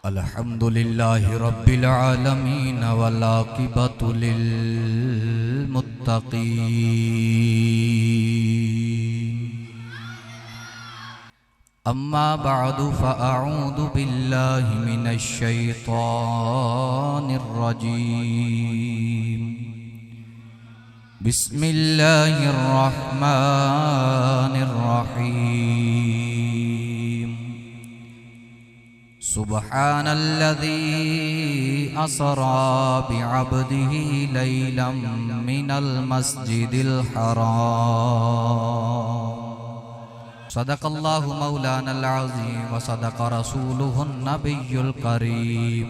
अल्हम्दुलिल्लाहि रब्बिल आलमीन वल आक़िबतु लिल मुत्तक़ीन। अम्मा बअदु फ़अऊज़ु बिल्लाहि मिनश शैतानिर रजीम। बिस्मिल्लाहिर रहमानिर रहीम। सुब्हानल्लज़ी असरा बिअब्दिही लैलन मिनल मस्जिदिल हराम। सदक़ल्लाहु मौलानल अज़ीम व सदक़ रसूलुहुन नबियुल करीम।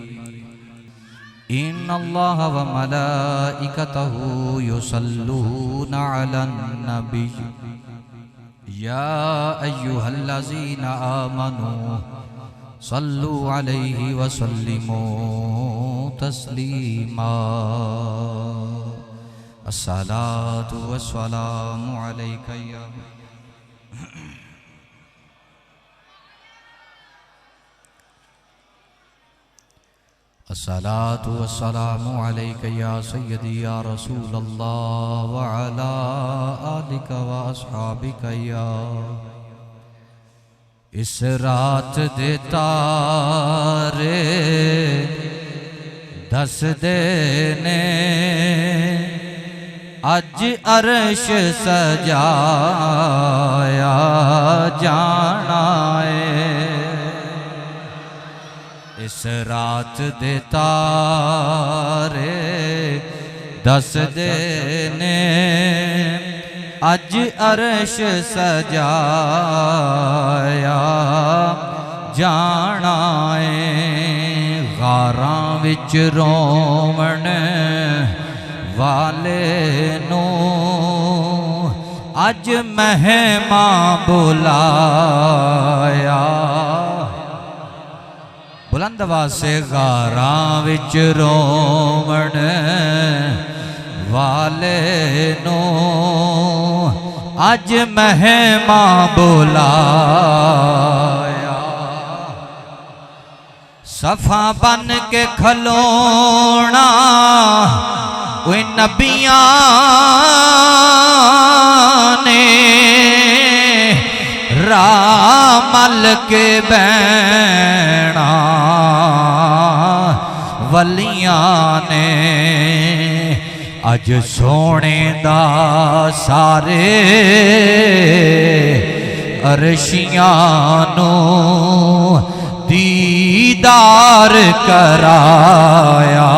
इन्नल्लाह व मलाइकतहु युसल्लूना अलन नबी या अय्युहल्लज़ीना आमनू सल्लु अलैहि व सल्लिमू तस्लीमा। अस्सलातु वस्सलामु अलैका या अस्सलातु वस्सलामु अलैका या सय्यदी या रसूलल्लाह व अला आलिका व अस्हाबिका या। इस रात दे तारे दस देने अज अर्श सजाया जाना है। इस रात दे तारे दस देने अज अर्श सजाया जाना है। गारां विच रोवण वाले नू अज महिमा बुलाया। बुलंद आवाज़ से गारां विच रोवण वाले नू अज महिमा बुलाया। सफा बन के खलोना कोई नबियां ने रामल के बैना वलियां ने। अज सोने दा सारे अरशियां नू दीदार कराया।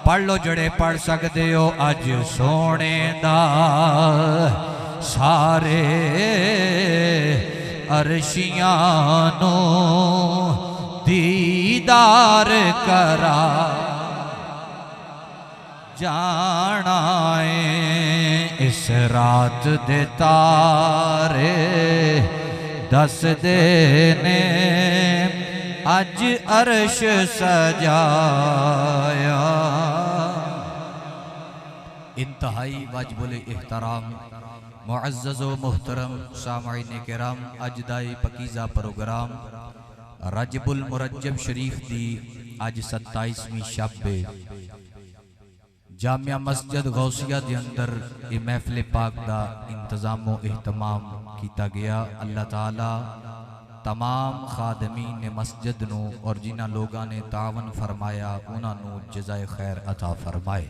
पढ़ लो जड़े पढ़ सकते हो। अज सोने दा सारे अरशियां नू दीदार करा जाना है। इस रात दे तारे दस देने अज अर्श सजाया। इंतहाई वाजिबुल एहतराम मुअज़्ज़ज़ व मुहतरम सामईन किराम, अज दा पकीज़ा प्रोग्राम रजबुल मुरज्जब शरीफ दी अज 27वीं शब जामिया मस्जिद गौसिया दे अंदर ये महफिल पाक दा इंतजाम व एहतमाम किया गया। अल्लाह ताला तमाम खादमीन ने मस्जिद नू और जिन्हां लोगां ने तावन फरमाया उन्हां नू जज़ाए खैर अता फरमाए।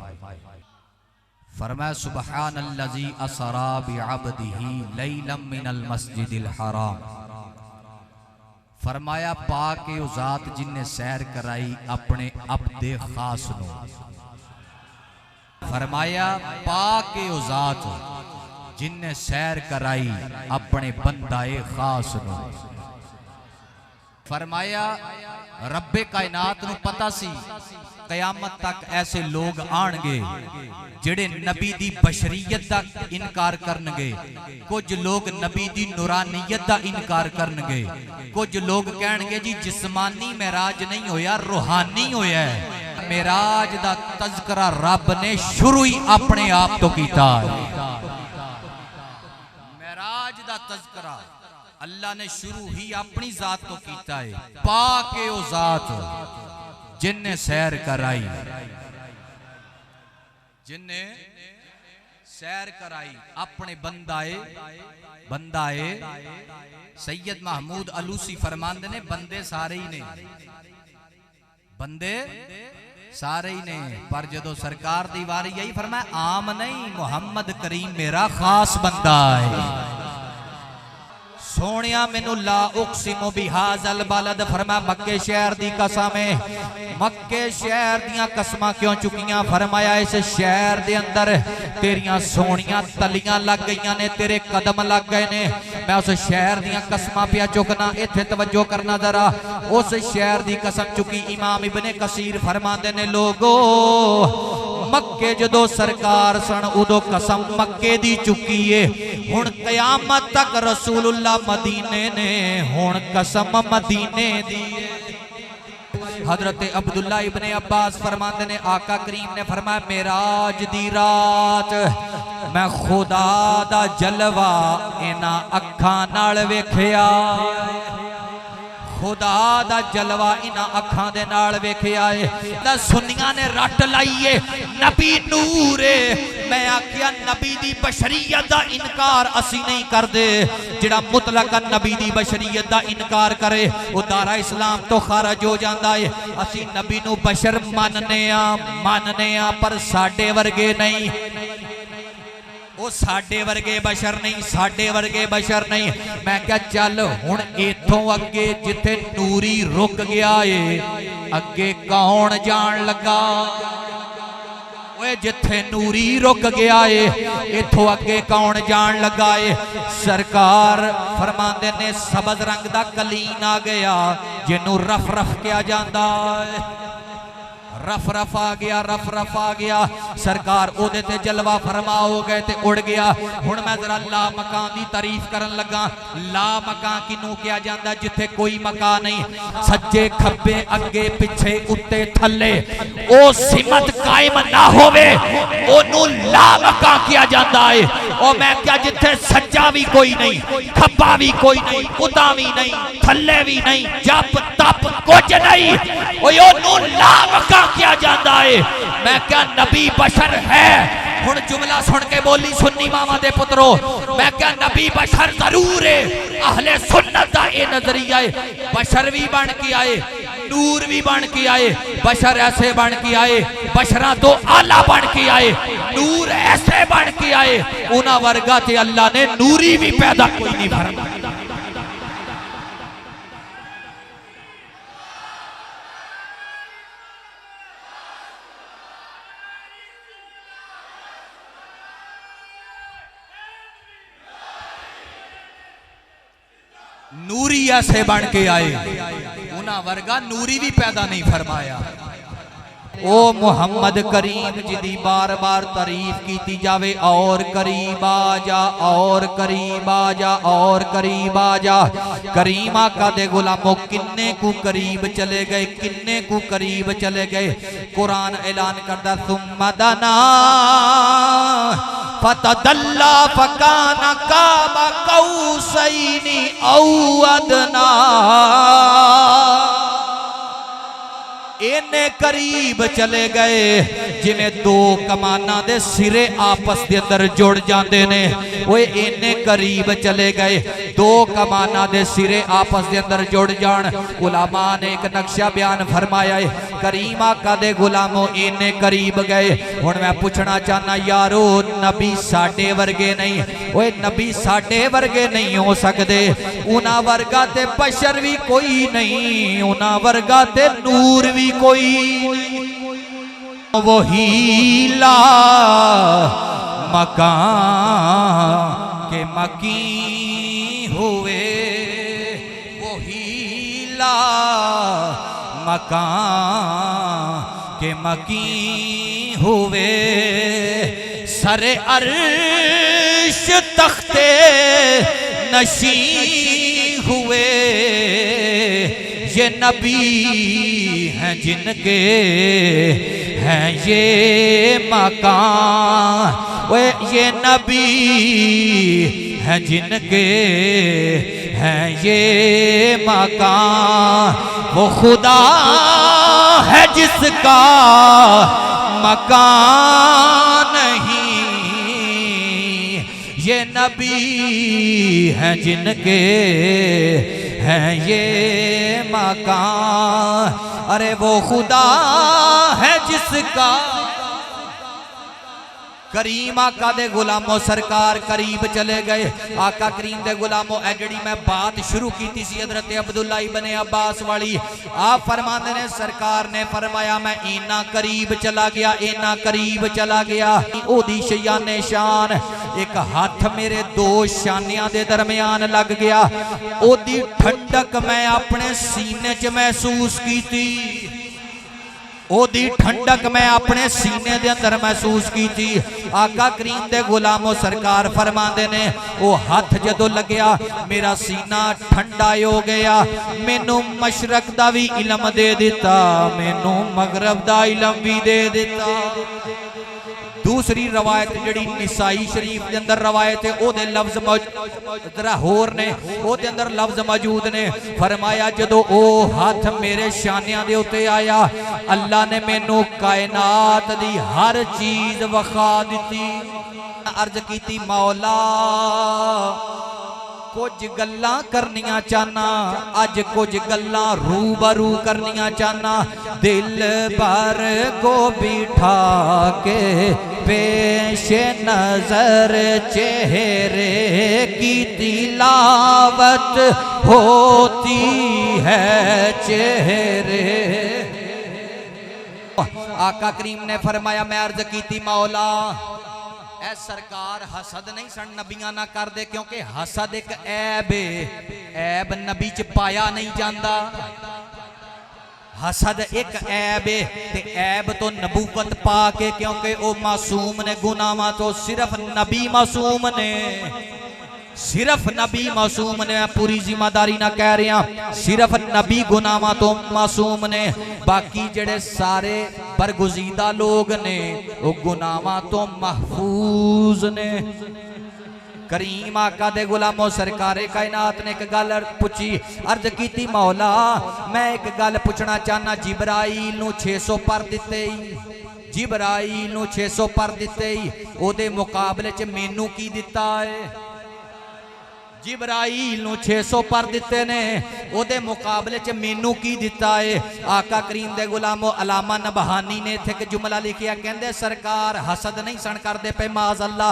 फरमाया सुब्हानल्लज़ी असरा बिअब्दिही लैलन मिनल मस्जिदिल हराम। फरमाया पाक ओ ज़ात जिन्ने सैर कराई अपने अब्दे खास नू। फरमाया पाक ओ ज़ात जिन्ने सैर कराई अपने बंदाए खास नू। फरमाया रब्बे कायनात नू पता सी कयामत तक ऐसे लोग आणगे जेड़े नबी दी बशरीयत दा इनकार करनगे। कुछ लोग नबी दी नूरानियत दा इनकार करनगे। कुछ लोग कहणगे जी जिस्मानी महराज नहीं होया रूहानी होया है। मेराज दा तज़करा रब ने शुरू ही अपने आप तो कीता है। मेराज दा तज़किरा अल्लाह ने शुरू ही अपनी जात तो कीता है। पाके ओ जात जिन्ने सैर कराई, जिन्ने सैर कराई अपने बंदाए सैयद महमूद अलूसी फरमांदे ने बंदे सारे ही ने, बंदे सारे ही ने, पर जदों सरकार दी वारी यही फरमाया आम नहीं, मुहम्मद करीम मेरा खास बंदा है। सोनिया मैनू ला उक्सिमु बिहाज़ल बलद फरमाया मक्के शहर दी कसम है, मक्के शहर दियां कसमां क्यों चुकियां, फरमाया इस शहर दे अंदर तेरियां सोनियां तलियां लग गईयां ने, तेरे कदम लग गए ने, मैं उस शहर दियां कसमां पिया चुकना। इत्थे तवज्जो करना जरा, उस शहर दी कसम चुकी। इमाम इब्ने कसीर फरमांदे ने लोगो मक्के जदों सरकार सन उदों कसम मक्के दी चुकी है, हुण कयामत तक रसूलुल्लाह मदीने ने, हुण कसम मदीने दी। हजरत अब्दुल्ला इब्ने अब्बास फरमाते ने आका करीम ने फरमाया मेराज दी रात मैं खुदा दा जलवा इन्हां अखां नाल वेखिया, खुदा दा जलवा इन्हां अखां दे नाल वेखिया है। सुन्नियां ने रट लाईए नबी नूर है, मैं आखिया नबी दी बशरीयत दा इनकार असी नहीं करदे, जिहड़ा मुतलक नबी दी बशरीयत दा इनकार करे वो दारा इस्लाम तो खारज हो जाता है। असी नबी नू बशर मानने आ पर साडे वर्गे नहीं, वो साडे वर्गे बशर नहीं, साडे वर्गे बशर नहीं। मैं क्या चल हुण इथों अगे जिथे नूरी रुक गया है अगे कौन जान लगा, जिथे नूरी रुक गया है इथों अगे कौन जान लगा है। सरकार फरमांदे ने सबज रंग दा कलीन आ गया जिन्हों रफ रफ किया जाता है, रफ रफ आ गया, रफ रफ आ गया। सरकार ओदे ते जलवा फरमा हो गए ते उड़ गया। हुण मैं जरा ला मकान दी तारीफ करन लगा। ला मकान किनू किया जांदा जिथे कोई मकान नहीं, सज्जे खब्बे अगे पिछे उत्ते थल्ले ओ सिमत कायम ना होवे ओनू ला मकान किया जांदा है। ओ मैं क्या जिथे सज्जा भी कोई नहीं, खब्बा भी कोई नहीं, उदा भी नहीं, थल्ले भी नहीं, जप तप कुछ नहीं, ओनू ला मकान किया जाता है। मैं क्या नबी बशर है? हुण जुमला सुन के बोली सुन्नी मामा दे पुत्रो, मैं क्या नबी बशर जरूर है। अहले सुन्नत दा ए नजरिया है, बशर भी बन के आए, नूर भी बन के आए, बशर ऐसे बन के आए, बशरा तो आला बन के आए, नूर ऐसे बन के आए, उन्हां वर्गा ते अल्लाह ने नूरी भी पैदा कोई नहीं फरमाया। नूरी ऐसे बन के आए, उन्हां वर्गा नूरी भी पैदा नहीं फरमाया। ओ मोहम्मद करीम जिदी बार बार तारीफ की जावे, और करीब आ जा, और करीब आ जा, और करीब आ जा। करीम आका दे गुलामों किन्ने को करीब चले गए, किन्ने को करीब चले गए। कुरान ऐलान करदा सुम्मा दना फतदल्ला फकाना काबा कौसैनी औ अदना। इन्ने करीब चले गए जिवें दो कमाना दे सिरे आपस दे अंदर जुड़ जाते ने। वो इन्ने करीब चले गए, दो कमाना दे सिरे आपस दे अंदर जुड़ जान। गुलामा ने एक नक्शा बयान फरमाया है, करीम आका दे गुलामों इन्ने करीब गए। हुण मैं पूछना चाहना यारो, नबी साडे वर्गे नहीं, ओए नबी साडे वर्गे नहीं हो सकते। उन्हां वर्गा ते बशर भी कोई नहीं, उन्हां वर्गा ते नूर भी कोई नहीं। वही ला मकान के मकी हुए, वही ला मकान के मकी हुए। सरे अर्श तख्ते नशी हुए, ये नबी हैं जिनके हैं ये मकान। वे ये नबी हैं जिनके हैं ये मकान, वो खुदा है जिसका मकान नहीं, ये नबी हैं जिनके हैं ये मकान, अरे वो खुदा है जिसका। करीम आका दे गुलामों सरकार करीब चले गए। आका करीम दे गुलामों ए जड़ी मैं बात शुरू की थी सी हज़रत अब्दुल्ला इब्ने अब्बास वाली, आप फरमाते ने सरकार ने फरमाया मैं इना करीब चला गया, इना करीब चला गया, ओदी शयाने शान एक हाथ मेरे दो शानियां दे दरमियान लग गया, ओदी ठंडक मैं अपने सीने च महसूस की थी, ओदी ठंडक मैं अपने सीने दे अंदर महसूस की थी। आका करीम दे गुलामों सरकार फरमाते ने वो हाथ जदों लग्या मेरा सीना ठंडा हो गया, मैनू मशरक दा भी इलम दे दिता, मैनू मगरब दा इलम भी दे दिता। दूसरी रवायत जड़ी निसाई शरीफ के अंदर रवायत है ओदे लफ्ज जरा होर ने ओदे अंदर लफ्ज मौजूद ने, फरमाया जदों ओ हाथ मेरे शानियां दे उत्ते आया अल्लाह ने मैनू कायनात दी हर चीज वखा दी। अर्ज की मौला कुछ गल्लां करनियां चाहना, अज कुछ गल्लां रूबरू करनियां चाहना, दिल भर को बिठा के पेश नजर चेहरे की तिलावत होती है चेहरे। आका करीम ने फरमाया मैं अर्ज की मौला ऐ सरकार हसद नहीं सन नबियां ना कर दे, क्योंकि हसद एक ऐब है, ऐब नबी च पाया नहीं जाता, हसद एक ऐब है ते ऐब तो नबूवत पा के, क्योंकि वो मासूम ने गुनाहां तो, सिर्फ नबी मासूम ने, सिर्फ नबी मासूम ने, पूरी जिम्मेदारी ना कह रहा, सिर्फ नबी गुनाहां तो मासूम ने, बाकी जेड़े सारे बरगुजीदा लोग ने वो गुनाहां तो महफूज ने। करीम आका दे गुलामों सरकारे कायनात ने एक गल पूछी, अर्ज की मौला मैं एक गल पूछना चाहना, जिब्राइल नू 600 पर दिते, जिब्राइल नू 600 पर दिते, ओदे मुकाबले च मैनू की दिता है? जिब्राइल नू 600 पर दिते ने, ओदे मुकाबले च मैनू की दिता है? आका करीम दे गुलामो अलामा नबहानी ने इत्थे एक जुमला लिखिया, कहंदे सरकार हसद नहीं सन करदे पे माज अल्लाह,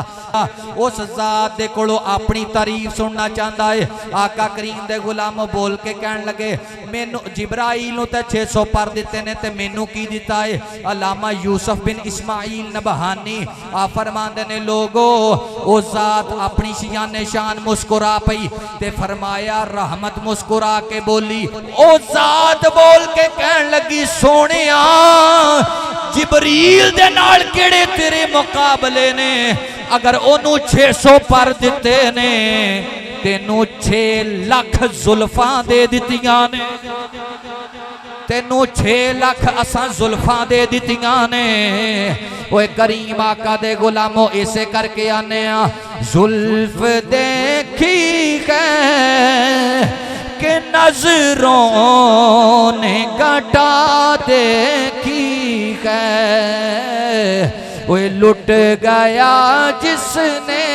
उस जात दे कोलों अपनी तारीफ सुनना चाहता है। आका करीम दे गुलामो बोल के कहन लगे मैनू जिब्राइल नू ते 600 पर दिते ने ते मैनू की दिता है? अलामा यूसुफ बिन इस्माइल नबहानी आ फरमांदे ने लोगो ओ जात अपनी शान शान मुस्कुरा पई ते फरमाया रहमत मुस्कुरा के बोली, ओ जात बोल के कहन लगी सोनिया जिबरील दे नाल केड़े तेरे मुकाबले ने, अगर ओनू 600 पर दिते ने तेनू 6 लाख जुल्फा दे दितियां ने, तेनू 6 लाख असां जुल्फा दे दितियां ने। ओए करीम आका दे गुलामो इसे करके आने आ, जुल्फ देखी है कि नजरों ने घटा देखी है, ओए लुट गया जिसने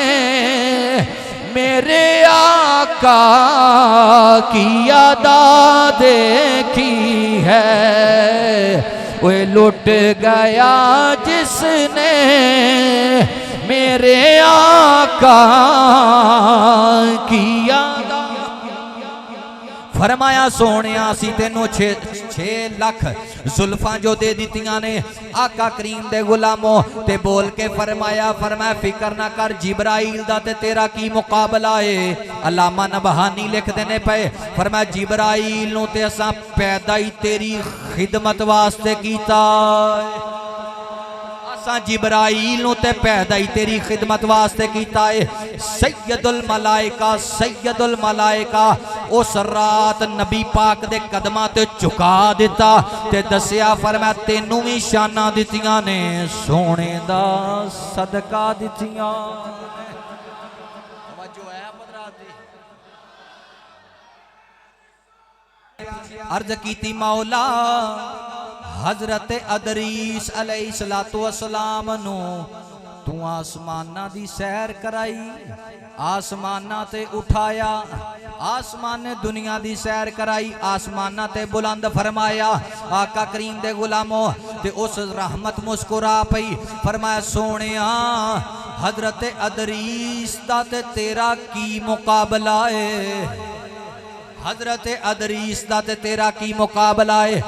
मेरे आका की अदा देखी है, ओए लुट गया जिसने मेरे आका की अदा। फरमाया सोनिया सी तेनू 6 लाख जुल्फा जो दे दितियां ने। आका करीम दे गुलामों ते बोल के फरमाया फिक्र ना कर जिब्राइल दा ते तेरा की मुकाबला है। अलामा नबहानी लिखते ने पे फरमाया जिब्राइल नू ते असां पैदा ही तेरी खिदमत वास्ते कीता, जिब्राइल नू ते पैदा ही तेरी खिदमत वास्ते कीता है। सैयदुल मलाइका उस रात नबी पाक दे कदमां ते झुका दिता ते दसिया फरमाया तेनू भी शाना दितियां ने, सोने दा सदका दितियां। जो है अर्ज कीती मौला हजरत अदरीस अलैहिस्सलातु वस्सलाम नु तू आसमाना दी सैर कराई, आसमाना ते उठाया, आसमान ने दुनिया दी सैर कराई, आसमाना ते बुलंद फरमाया। आका करीम दे गुलामो ते उस रहमत मुस्कुरा पई, फरमाया सोनिया हजरत अदरीस दा ते तेरा की मुकाबला है, हजरत अदरीस दा ते तेरा की मुकाबला है।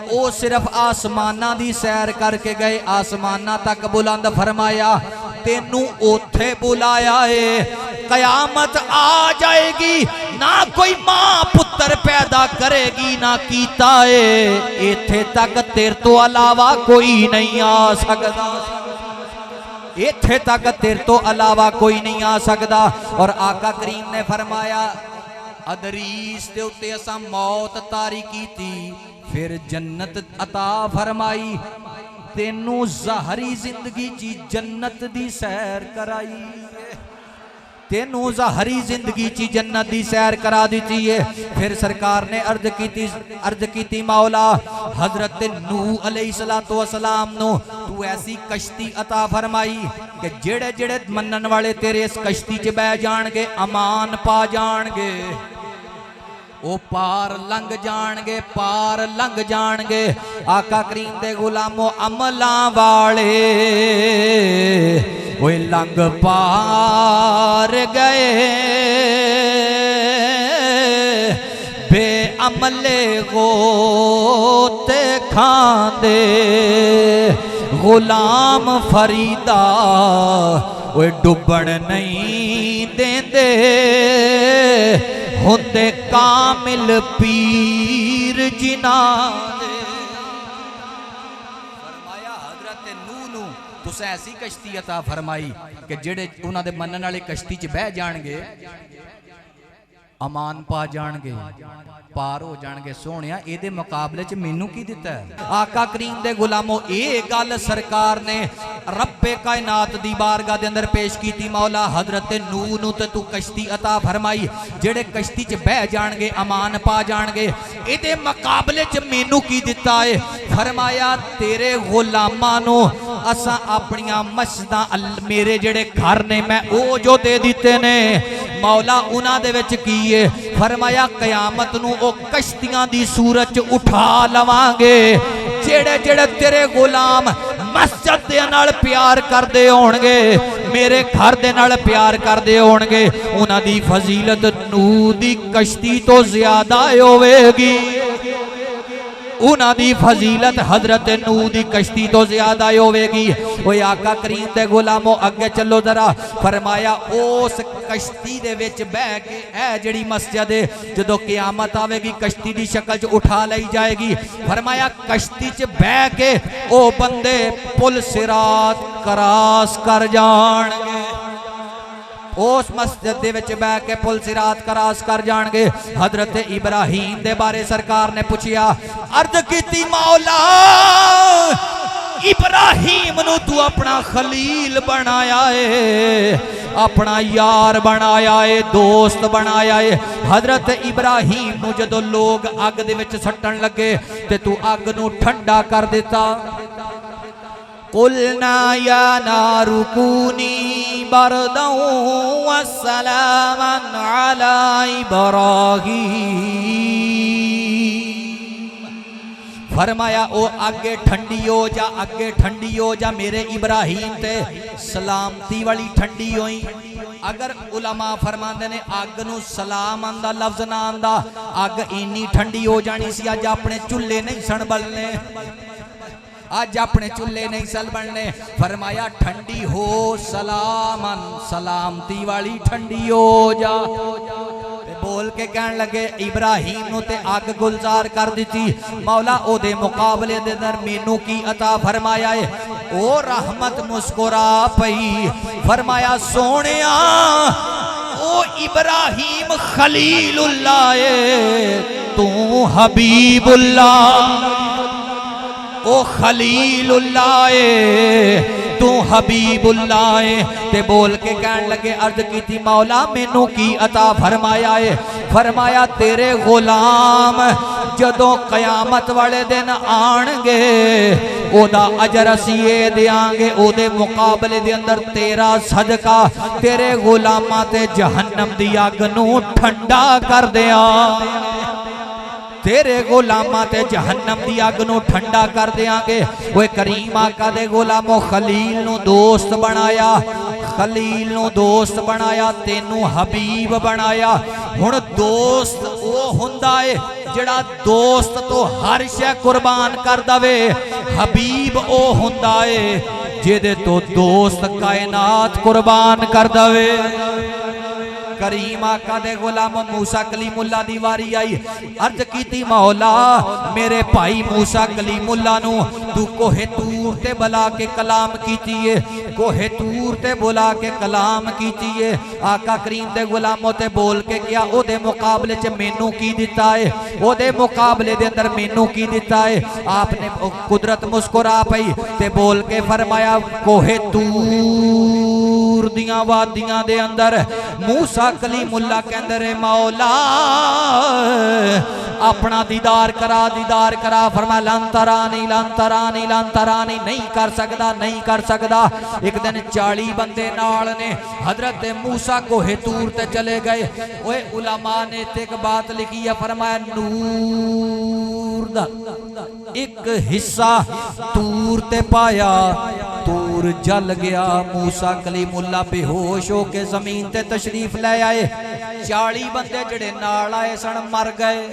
ओ सिर्फ आसमाना दी सैर करके गए, आसमाना तक बुलंद फरमाया तेनू ओथे बुलाया है। कयामत आ जाएगी ना कोई मां पुत्र पैदा करेगी ना कीता है, इथे तक तेरे तो अलावा कोई नहीं आ सकता, इथे तक तेरे तो अलावा कोई नहीं आ सकता। और आका करीम ने फरमाया अदरीस दे उत्ते असां मौत तारी कीती, फिर जन्नत अता फरमाई, तेनू ज़ाहरी जिंदगी ची जन्नत दी सैर कराई, तेनू ज़ाहरी जिंदगी ची जन्नत दी सैर करा दी है। फिर सरकार ने अर्ज कीती मौला हजरत नूह अलैहिस्सलातु वस्सलाम नो तू ऐसी कश्ती अता फरमाई कि जेड़े जेड़े मनन वाले तेरे इस कश्ती च बह जाणगे अमान पा जाणगे, ओ पार लंघ जाणगे, पार लंघ जाणगे। आका करीम दे गुलामो अमलां वाले वो लंघ पार गए, बेअमले गोते खांदे गुलाम फरीदा वो डुबण नहीं देंदे, होंदे कामिल पीर जिन्हां दे। फरमाया हजरत नूह नू तुस ऐसी कश्ती अता फरमाई कि जेड़े उन्हां दे मनन वाले कश्ती च बह जाणगे अमान पा जाणगे, पार हो जाणगे। सोहणिया इहदे मुकाबले च मैनू की दिता है? आका करीम दे गुलामो ये गल सरकार ने रब्बे कायनात दी बारगाह दे अंदर पेश कीती। मौला हजरत नूह नू ते तू कश्ती अता फरमाई, जेड़े कश्ती च बह जाणगे अमान पा जाणगे, इहदे मुकाबले च मैनू की दिता है? फरमाया तेरे गुलामां नू असां अपनियां मस्जिदां मेरे जेड़े घर ने मैं ओ जो दे दिते ने। मौला उन्हां दे विच की है? फरमाया कयामत नू ओ कश्तियां दी सूरत च उठा लवांगे, जेड़े जेड़े तेरे गुलाम मस्जिद दे नाल प्यार करदे होणगे, मेरे घर दे नाल प्यार करदे होणगे, उन्हां दी फजीलत नूह दी कश्ती तो ज्यादा होवेगी, उन्हां दी फजीलत हजरत नूह दी कश्ती तो ज्यादा होवेगी। ओए आका करीम दे गुलामो अगे चलो जरा। फरमाया उस कश्ती दे विच बह के ऐ जेड़ी मस्जिद है जदों क़यामत आवेगी कश्ती दी शक्ल च उठा लाई जाएगी। फरमाया कश्ती च बह के ओ बंदे पुल सिरात क्रॉस कर जाणगे, उस मस्जिद दे विच बह के पुल सिरात क्रॉस कर जाणगे। हजरत इब्राहीम दे बारे सरकार ने पूछिया, अर्ज कीती मौला इब्राहीम नू तू अपना खलील बनाया है, अपना यार बनाया है, दोस्त बनाया है। हजरत इब्राहीम नू जदों लोग अग दे विच सट्टन लगे ते तू अग नू ठंडा कर दिता। कुलना या नारु कूनी बरदौ वस्सलामन अला इब्राहीम। फरमाया ओ आगे ठंडी हो जा, आगे ठंडी हो जा मेरे इब्राहीम ते सलामती वाली ठंडी होई। अगर उलमा फरमांदे ने अग नू सलाम आंदा लफ्ज ना आंदा, अग इन्नी ठंडी हो जानी सी अज अपने चूल्हे नहीं सन बलने, आज अपने चूल्हे नहीं सल बनने। फरमाया ठंडी हो सलामन, सलामती वाली ठंडी हो जा। बोल के कहन लगे इब्राहीम नू ते अग गुलजार कर दी। मौला ओदे मुकाबले दे अंदर मैनू की अता फरमाया है? ओ रहमत मुस्कुरा पई। फरमाया सोनिया ओ इब्राहीम खलीलुल्लाह है, तू हबीबुल्लाह। ओ खलीलुल्लाह तू हबीबुल्लाह ते बोल के कहन लगे अर्ज की थी मौला मैनू की अता फरमाया है। फरमाया तेरे गुलाम जदों कयामत वाले दिन आणगे ओदा अजर असी ये देंगे ओदे मुकाबले दे अंदर तेरा सदका तेरे गुलामां ते जहन्नम दी अग नूं ठंडा कर दिया। तेरे गुलामां ते जहन्नम दी अग नूं ठंडा कर देंगे। ओए करीम आका दे गुलामो खलील नूं दोस्त बनाया, खलील नूं दोस्त बनाया, तेनू हबीब बनाया। हुण दोस्त वो हुंदा है जिहड़ा दोस्त तो हर शै कुर्बान कर दवे, हबीब ओ हुंदा है जिहदे तो दोस्त कायनात कुर्बान कर दवे। करीम आका दे गुलाम मूसा कलीमुल्लाह दी वारी आई। अर्ज कीती मौला मेरे भाई मूसा कलीमुल्लाह नू तू कोहे तूर ते बुला के कलाम कीती है, कोहे तूर ते बुला के कलाम कीती है। आका करीम दे गुलामों ते बोल के क्या ओदे मुकाबले च मैनू की दिता है, ओदे मुकाबले दे अंदर मैनू की दिता है। आपने कुदरत मुस्कुरा पई ते बोल के फरमाया कोहे तूर दियां वादियां दे अंदर मूसा कलीमुल्लाह कहंदे रे मौला अपना दीदार करा। फरमाया लंतरानी लंतरानी लंतरानी नहीं कर सकदा, नहीं कर सकदा। एक दिन 40 बंदे नाल ने हजरत मूसा कोहे तूर ते चले गए। ओए उलमा ने एक बात लिखी है, फरमाया नूर दा एक हिस्सा तूर ते पाया, तूर जल गया। मूसा कलीमुल्लाह बेहोश होके जमीन ते तशरीफ ले आए। 40 बंदे जड़े नाल आए सन मर गए।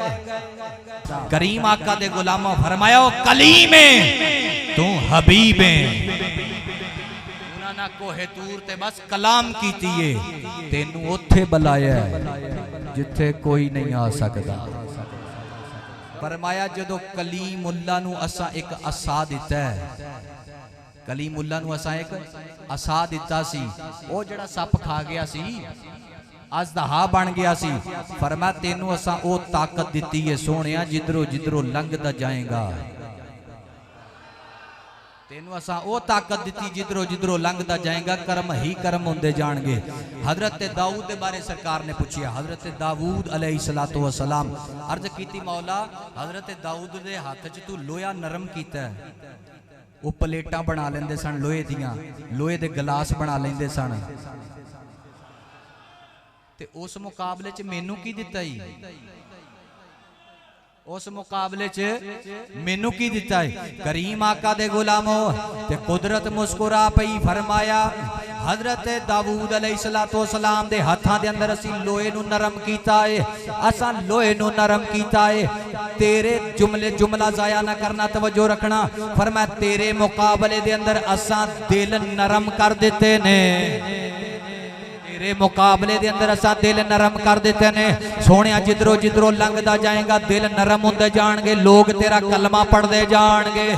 करीम आका दे गुलामा फरमाया कलीम तू हबीब उन्होंने कोहे तूर ते बस कलाम कीती है, तेनू ओथे बुलाया जिथे कोई नहीं आ सकता। फरमाया जदों कलीमुल्लाह नू असा एक असा दिता है, कलीमुल्लाह नू असा एक असा दिता सी, ओ जड़ा सप खा गया सी अजदहा बन गया सी। फरमाया तेनू असा ओ ताकत दिती है सोहणिया जिधरों जिधरों लंघदा जाएगा, तेनू असा ओ ताकत दिती जिधरों जिधरों लंघदा जाएगा, कर्म ही कर्म होंदे जाणगे। हजरत दाऊद के बारे सरकार ने पूछिया, हजरत दाऊद अलैहिस्सलातु वस्सलाम अर्ज कीती मौला हजरत दाऊद दे हाथ च तू लोहा नरम कीता है, वो प्लेटा बना लेंदे सन लोहे दियां, लोहे दे गिलास बना लेंदे सन, ते उस मुकाबले च मैनू की दिता ही, उस मुकाबले च मैनू की दिता है। करीम आका दे गुलामो ते कुदरत मुस्कुरा पई। फरमाया हजरत दाऊद अलैहिस्सलातु वस्सलाम दे हाथां दे अंदर असी लोहे नू नरम कीता है, असा लोहे नू नरम कीता है। तेरे जुमला जाया ना करना, तवज्जो रखना। फरमाया तेरे मुकाबले दे अंदर असा दिल नरम कर देते ने, तेरे मुकाबले दे अंदर असा दिल नरम कर देते ने। सोहणिया जिधरों जिधरों लंघदा जाएगा दिल नरम होंदे जाणगे, लोग तेरा कलमा पढ़दे जाणगे।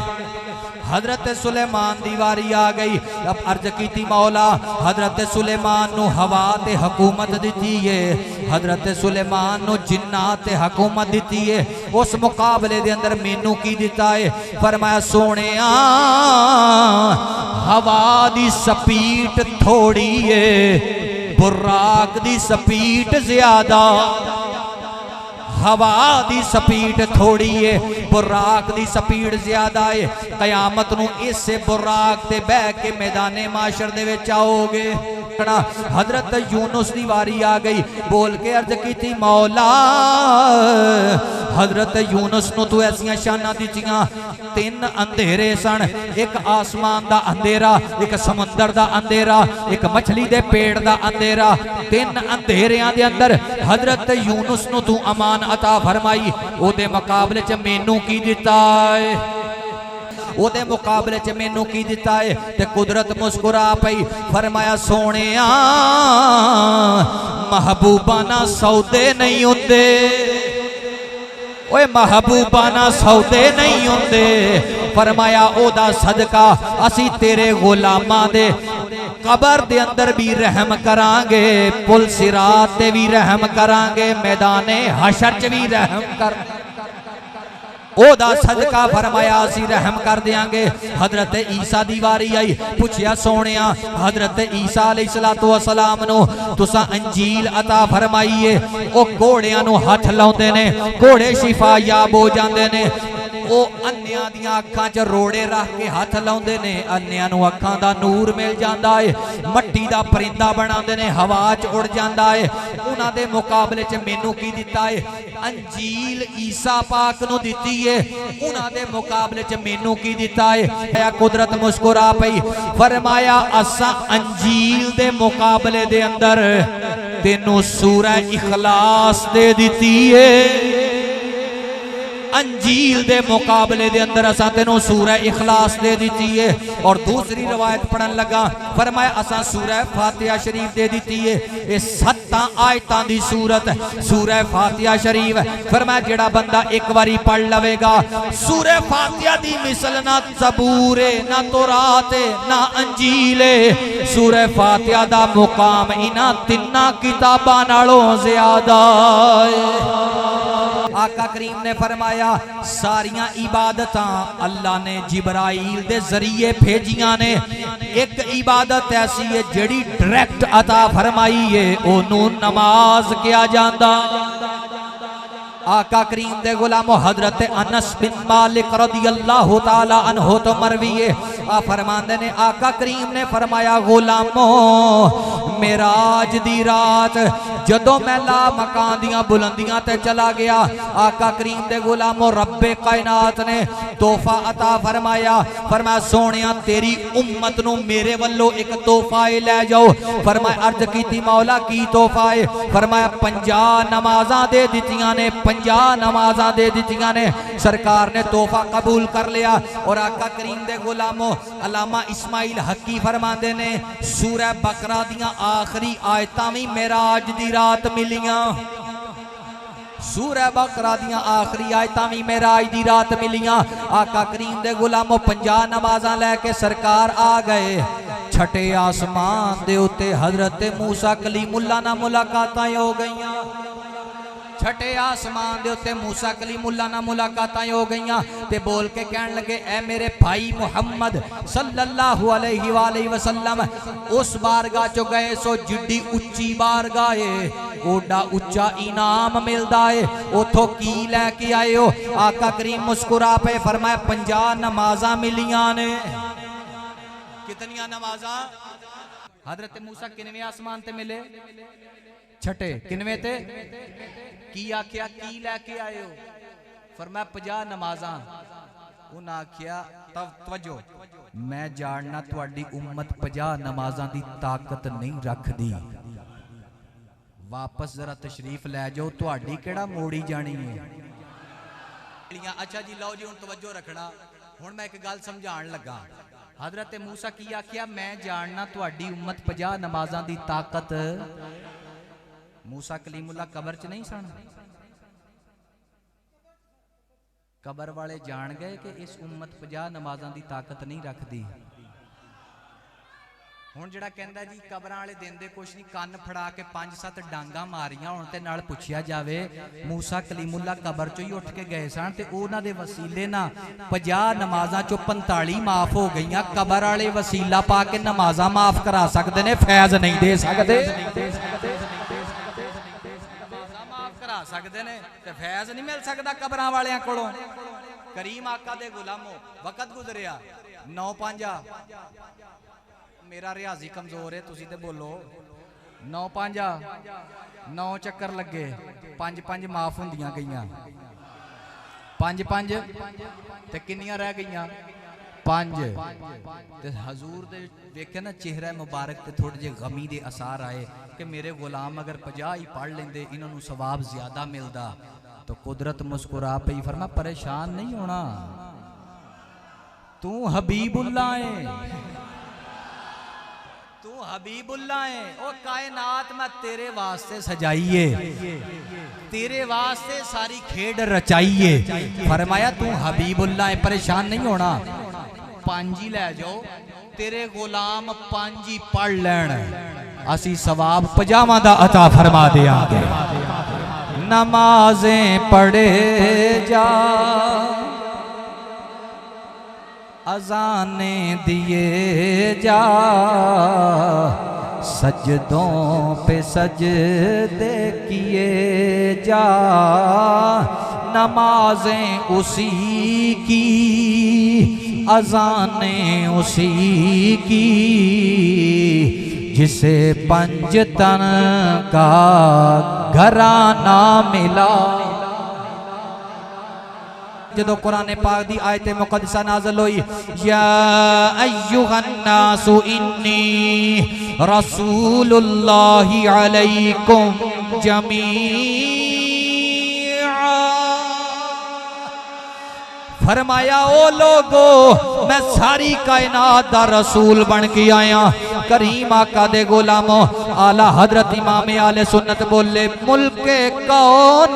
हजरत सुलेमान दी वारी आ गई। अब अर्ज कीती मौला हजरत सुलेमान नू हवा ते हुकूमत दिती है, हजरत सुलेमान नू जिन्नात ते हुकूमत दिती है। उस मुकाबले दे अंदर मैनू की दिता है? फरमाया सोहणिया हवा दी स्पीड थोड़ी है, बुराक दी स्पीड ज्यादा। हवा दी स्पीड थोड़ी है, बुराक दी स्पीड ज्यादा है। कयामत नू इसे बुराक ते बह के मैदाने माशर दे विच आओगे। हजरत यूनुस दी वारी आ गई। बोल के अर्ज की थी मौला हजरत यूनुस नू तू ऐसियां शाना दित्तियां। 3 अंधेरे सन, एक आसमान दा अंधेरा, एक समुंदर दा अंधेरा, एक मछली दे पेड़ दा अंधेरा। 3 अंधेरियां दे अंदर हजरत यूनुस नू तू अमान अता फरमाई। ओदे मुकाबले च मैनू की दिता है? ओदे मुकाबले च मैनू की दिता है? ते कुदरत मुस्कुरा पई। फरमाया सोहणिया महबूबा ना सौदे नहीं होंदे, ओए महबूबा ना सौदे नहीं होंदे। फरमाया ओदा सदका असी तेरे गुलामां दे कबर दे अंदर भी रहम करांगे, पुल सिरात ते भी रहम करांगे, मैदाने हशर च भी रहम कर। ओदा सदका फरमाया असी रहम कर देंगे। हजरत ईसा दी वारी आई, पूछया सोनिया हजरत ईसा अलैहिस्सलातु वस्सलाम नु तुसा अंजील अता फरमाईए। ओ घोड़ियां नु हथ लाउंदे ने, घोड़े शिफा याब हो जांदे ने। ओ अन्नियां दियां अखां च रोड़े रख के हथ लाउंदे ने, अन्नियां नु अखां दा नूर मिल जांदा है। मट्टी दा परिंदा बनांदे ने, हवा च उड़ जांदा है। उन्हां दे मुकाबले च मैनू की दिता है? अंजील ईसा पाक नु दिती है। उन्हां दे मुकाबले च मैनू की दिता है? कुदरत मुस्कुरा पई, फरमाया असा अंजील दे मुकाबले दे अंदर तेनू सूरह इखलास दे दिती है। अंजील दे मुकाबले दे अंदर असा तेनों सूरह इखलास दे दी है। और दूसरी रवायत पढ़न लगा, फरमाया असा सूरह फातिहा शरीफ दे दी है। ये 7 आयतां दी सूरत सूरह फातिहा शरीफ। फरमाया जेड़ा बंदा एक बारी पढ़ लवेगा, सूरह फातिहा दी मिसल ना ज़बूर है, ना तौरात है, ना अंजील है। सूरह फातिहा दा मुकाम इन्हां तिन्ना किताबां नालों ज़्यादा है। आका करीम ने फरमाया सारियां इबादतां अल्लाह ने जिब्राइल दे जरिए भेजियां ने। एक इबादत ऐसी है जिहड़ी डायरेक्ट अता फरमाई है, ओनू नमाज किया जांदा। आका करीम दे गुलामो हजरत अनस बिन मालिक रदियल्लाहु ताला अन्हु तो मरवी है, आ फरमांदे ने आका करीम ने फरमाया गुलामो मेराज दी रात जदों मैं ला मकान दियां बुलंदियां ते चला गया, आका करीम दे गुलामो रब्बे कायनात ने तोहफा अता फरमाया। फरमाया सोनिया तेरी उम्मत नू मेरे वल्लों एक तोहफा लै जाओ। फरमाया अर्ज कीती मौला की तोहफा है? फरमाया 50 नमाज़ां दे दित्तियां ने, 50 नमाज़ां दे दित्तियां ने। सरकार ने तोहफा कबूल कर लिया। और आका करीम दे गुलामो अलामा इस्माइल हकी फरमांदे ने सूरह बकरा दियां आखिरी आयतां भी मेराज दी रात मिलियां। सूरह बकरा दियां आखिरी आयतां भी मेराज दी रात मिलियां। आका करीम दे गुलामो 50 नमाज़ां लैके सरकार आ गए। छठे आसमान दे उत्ते हजरत मूसा कलीमुल्लाह नाल मुलाकातां हो गईयां। छठे आसमान दे उत्ते मूसा कलीमुल्लाह नाल मुलाकातां हो गईयां ते बोल के कहन लगे ऐ मेरे भाई मुहम्मद सल्लल्लाहु अलैहि वसल्लम उस बारगाह चो गए सो जिड्डी उच्ची बारगाह है, ओडा उच्चा इनाम मिलदा है, उथों की लैके आए हो? आका करीम मुस्कुरा पे फरमाया 50 नमाज़ां मिलियां ने। कितनियां नमाज़ां? हजरत मूसा किनवे आसमान ते मिले? छठे। किनवे ते? की आख्या की लैके आए हो? फरमाया 50 नमाज़ां। उन्हें आख्या तवज्जो मैं जानना तुहाडी उम्मत 50 नमाज़ां दी ताकत नहीं रखदी, वापस जरा तशरीफ लै जाओ, तुहाडी केड़ा मोड़ी जानी है। अच्छा जी लो जी हुण तवज्जो रखना। हुण मैं एक गल समझाण लगा। हजरत मूसा की आख्या मैं जानना तुहाडी उम्मत 50 नमाज़ां दी ताकत। मूसा कलीमुल्लाह कबर च नहीं सन। कबर वाले जान गए कि इस उम्मत 50 नमाज़ां दी ताकत नहीं रखती। हुण जिहड़ा कहंदा जी कबरां वाले देंदे कुछ नहीं, कन्न फड़ा के 5-7 डांगा मारियां होण ते नाल पुछिया जावे मूसा कलीमुल्लाह कबर चों ही उठ के गए सन ते उन्हां दे वसीले ना 50 नमाज़ां चों 45 माफ हो गईयां। कबर वाले वसीला पा के नमाज़ां माफ करा सकदे ने, फैज़ नहीं दे सकदे। सकते ने ते फैज़ नहीं मिल सकता कबरां वालियां कोलों। करीम आका दे गुलामो वक्त गुजरिया 9-5 मेरा रियाजी कमजोर है, तुसी ते बोलो 9-5 9 चक्कर लगे, 5-5 माफ होंदियां गईयां, 5-5 ते किन्नियां रह गईयां 5। ते हजूर दे वेखे ना चेहरा मुबारक ते थोड़े जे गमी दे असार आए कि मेरे गुलाम अगर 50 ही पढ़ लेंदे इन्होंने सवाब ज्यादा मिलता। तो कुदरत मुस्कुरा पई, फरमा परेशान नहीं होना, तू हबीबुल्लाह है, तू हबीबुल्लाह है। ओ कायनात में तेरे वास्ते सजाइए, तेरे वास्ते सारी खेड रचाइए। फरमाया तू हबीबुल्लाह है, परेशान नहीं होना। 5 ही लै जाओ, तेरे गुलाम 5 ही पढ़ लैन, असी सवाब 50 दा अता फरमा देंगे। नमाजें पढ़े जा, अज़ाने दिए जा, सजदों पे सजदे किए जा। नमाजें उसी की, अज़ानें उसी की, जिसे पंजतन का घराना मिला। जदों कुरान पाक दी आयत मुकद्दसा नाज़िल हुई, या अय्युहन्नासु इन्नी रसूलुल्लाहि अलैकुम जमीआ। फरमाया ओ लोगो मैं सारी कायनात दा रसूल बन के आया। करीम आका दे गुलामो आला हजरत इमाम आले सुन्नत बोले, मुल्के कौन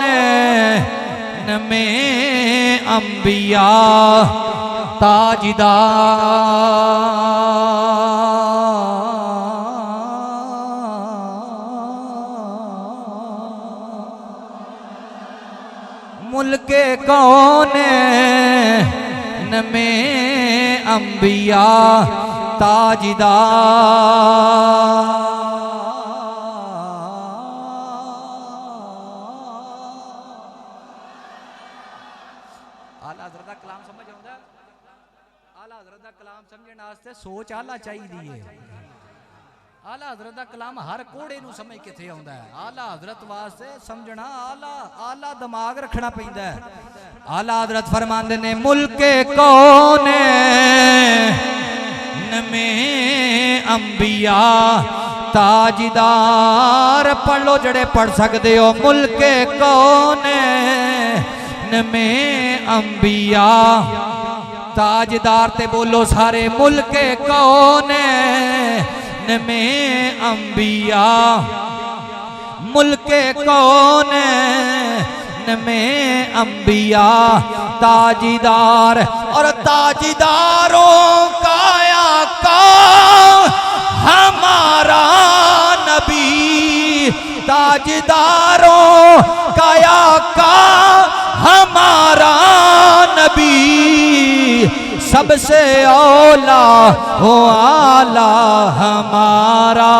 में अंबिया ताजदार, मुल्के कौन में अंबिया ताजदार। आला हज़रत दा कलाम समझ आउंदा? आला हज़रत दा कलाम समझण वास्ते सोच आला चाहिदी है। आला हज़रत दा कलाम हर कोड़े नूं समझ किथे आउंदा है। आला हज़रत वास्ते समझना आला दिमाग रखना पैंदा है। आला हज़रत फरमांदे ने, मुल्के कौन में अंबिया ताजदार। पढ़ लो जड़े पढ़ सकते हो, मुल्के कौन में अंबिया ताजदार। ते बोलो सारे, मुल्के कौन में अंबिया, मुल्के कौन में अंबिया ताजदार। और ताजदारों का आका हमारा नबी, ताजदारों का आका हमारा नबी, सबसे औला हो आला हमारा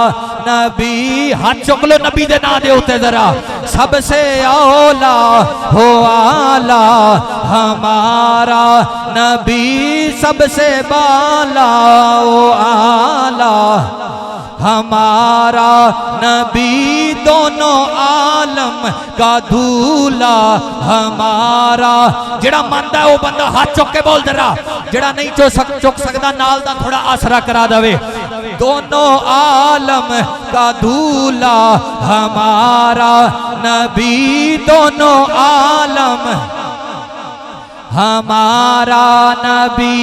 नबी। हाथ चुक लो नबी दे ना दे उते जरा। सबसे औला हो आला हमारा नबी, सबसे बाला हो आला हमारा नबी, दोनों आलम का दूल्हा हमारा। जेड़ा मानता है वो बंदा हाथ चुक के बोल दे रहा, जेड़ा नहीं चुक सकता नाल दा थोड़ा आसरा करा दे। दोनों आलम का दूल्हा हमारा नबी, दोनों आलम हमारा नबी।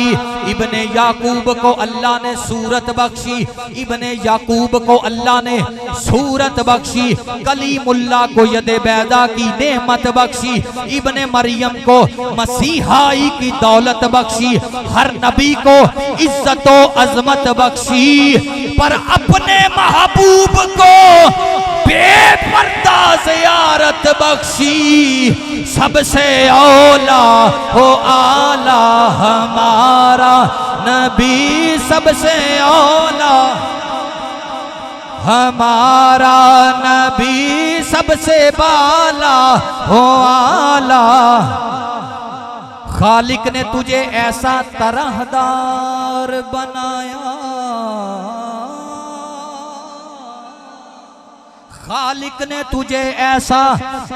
इब्ने याकूब को अल्लाह ने सूरत बख्शी, इब्ने याकूब को अल्लाह ने सूरत बख्शी। कलीमुल्लाह को यदे बैदा की नेमत बख्शी, इब्ने मरियम को मसीहाई की दौलत बख्शी। हर नबी को इज्जत व अजमत बख्शी, पर अपने महबूब को बेपर्दा ज़ियारत बख्शी। सबसे औला हो आला हमारा नबी, सबसे औला हमारा नबी, सबसे बाला हो आला। खालिक ने तुझे ऐसा तरहदार बनाया, खालिक ने तुझे ऐसा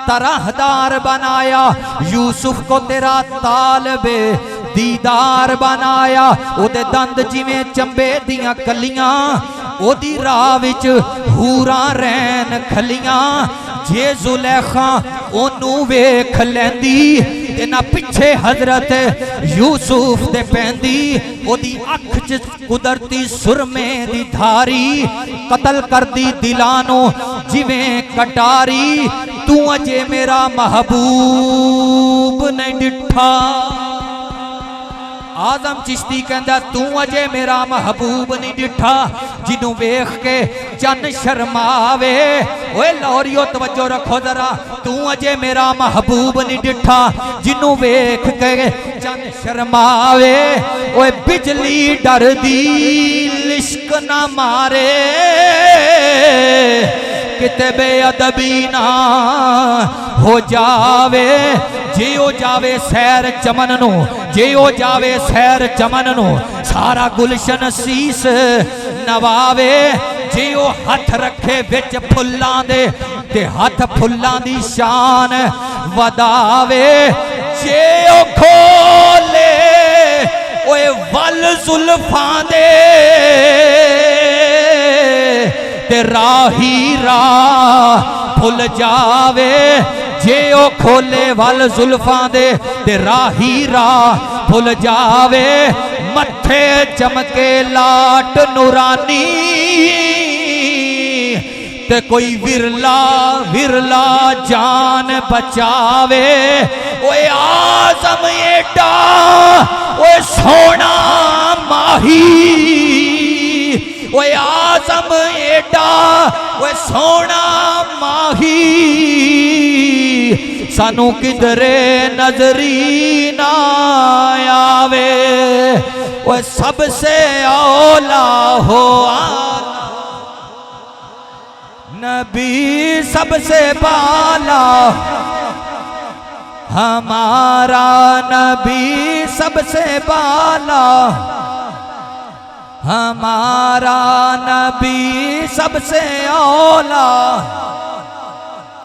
तरहदार बनाया। यूसुफ को तेरा तालबे दीदार बनाया। ओदे दंद जिवें चंबे दियां कलियां, ओदी राह विच हूरां रैन खलियां। जे जुलेखा ओनू वेख लैंदी ते ना पिछे हजरत यूसुफ दे पैंदी। ओदी अख च कुदरती सुरमे दी धारी, कतल कर दी दिलानो जिवें कटारी। तू अजे मेरा महबूब नहीं डिठा, आजम चिश्ती कहता तू अजे मेरा महबूब नहीं डिठा जिन्नू वेख के चन शर्मावे। ओए लाहौरियो तवज्जो रखो जरा, तू अजे मेरा महबूब नहीं डिठा जिन्नू वेख के चन शर्मावे। ओए बिजली डर दी लिश्क ना मारे किते बेअदबी ना हो जावे। जे ओ जावे सैर चमन नू, जे ओ जावे सैर चमन नू सारा गुलशन सीस नवावे। जे ओ हथ रखे विच फुल्लां दे ते हथ फुल्लां दी शान वधावे। जे ओ खोले ओए वल जुल्फां दे ते राही राह भुल जावे। जे ओ खोले वल जुल्फां दे ते राही राह भुल जावे। मथे चमके लाट नूरानी ते कोई विरला विरला जान बचावे। ओए आज़म एडा ओए सोना माही, ओए आज़म एडा ओए सोना माही सानू किधरे नजरी ना आवे। ओए सबसे औला हो नबी सबसे बाला हमारा नबी सबसे बाला, हमारा नबी सबसे औला।